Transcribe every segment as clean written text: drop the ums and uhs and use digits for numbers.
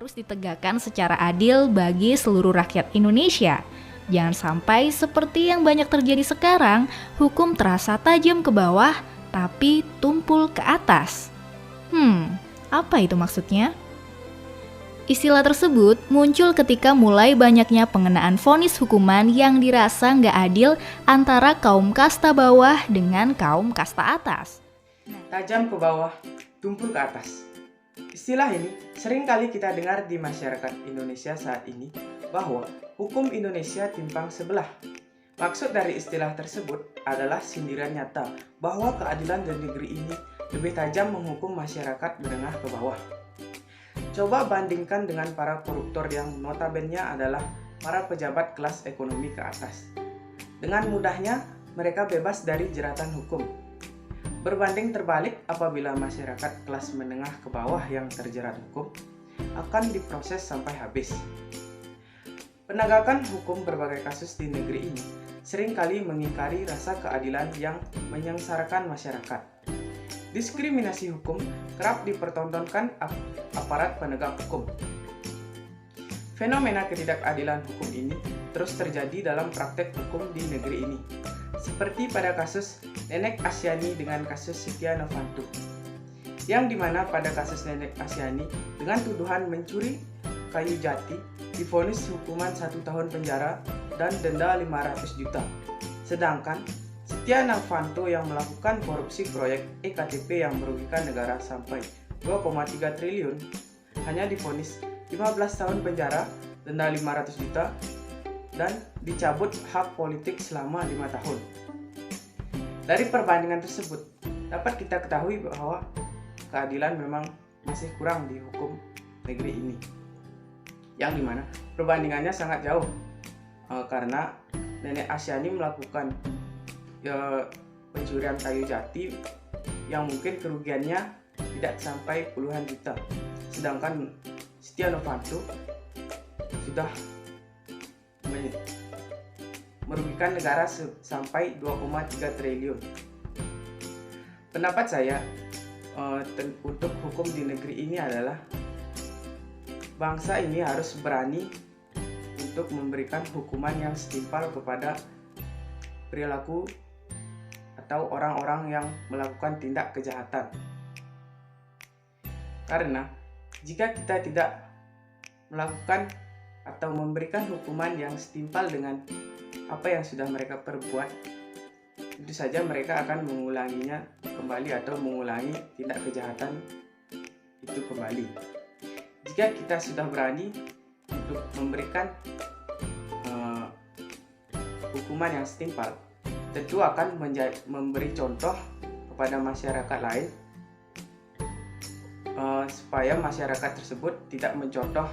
harus ditegakkan secara adil bagi seluruh rakyat Indonesia. Jangan sampai seperti yang banyak terjadi sekarang, hukum terasa tajam ke bawah, tapi tumpul ke atas. Apa itu maksudnya? Istilah tersebut muncul ketika mulai banyaknya pengenaan vonis hukuman yang dirasa nggak adil antara kaum kasta bawah dengan kaum kasta atas. Tajam ke bawah, tumpul ke atas. Istilah ini sering kali kita dengar di masyarakat Indonesia saat ini bahwa hukum Indonesia timpang sebelah. Maksud dari istilah tersebut adalah sindiran nyata bahwa keadilan di negeri ini lebih tajam menghukum masyarakat menengah ke bawah. Coba bandingkan dengan para koruptor yang notabene adalah para pejabat kelas ekonomi ke atas. Dengan mudahnya mereka bebas dari jeratan hukum. Berbanding terbalik apabila masyarakat kelas menengah ke bawah yang terjerat hukum akan diproses sampai habis. Penegakan hukum berbagai kasus di negeri ini seringkali mengingkari rasa keadilan yang menyengsarakan masyarakat. Diskriminasi hukum kerap dipertontonkan aparat penegak hukum. Fenomena ketidakadilan hukum ini terus terjadi dalam praktek hukum di negeri ini, seperti pada kasus Nenek Asyani dengan kasus Setia Novanto, yang dimana pada kasus Nenek Asyani dengan tuduhan mencuri kayu jati divonis hukuman 1 tahun penjara dan denda 500 juta. Sedangkan Setia Novanto yang melakukan korupsi proyek EKTP yang merugikan negara sampai 2,3 triliun hanya divonis 15 tahun penjara, denda 500 juta, dan dicabut hak politik selama 5 tahun. Dari perbandingan tersebut, dapat kita ketahui bahwa keadilan memang masih kurang di hukum negeri ini. Yang dimana perbandingannya sangat jauh, karena Nenek Asyani melakukan pencurian kayu jati yang mungkin kerugiannya tidak sampai puluhan juta, sedangkan Setia Novanto sudah merugikan negara sampai 2,3 triliun. Pendapat saya untuk hukum di negeri ini adalah bangsa ini harus berani untuk memberikan hukuman yang setimpal kepada perilaku atau orang-orang yang melakukan tindak kejahatan. Karena jika kita tidak melakukan atau memberikan hukuman yang setimpal dengan apa yang sudah mereka perbuat, tentu saja mereka akan mengulanginya kembali atau mengulangi tindak kejahatan itu kembali. Jika kita sudah berani untuk memberikan hukuman yang setimpal, tentu akan memberi contoh kepada masyarakat lain supaya masyarakat tersebut tidak mencontoh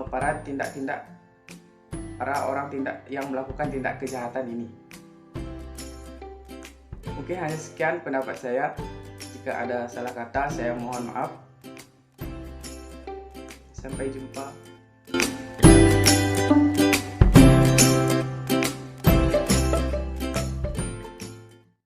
para orang yang melakukan tindak kejahatan ini. Mungkin hanya sekian pendapat saya. Jika ada salah kata, saya mohon maaf. Sampai jumpa.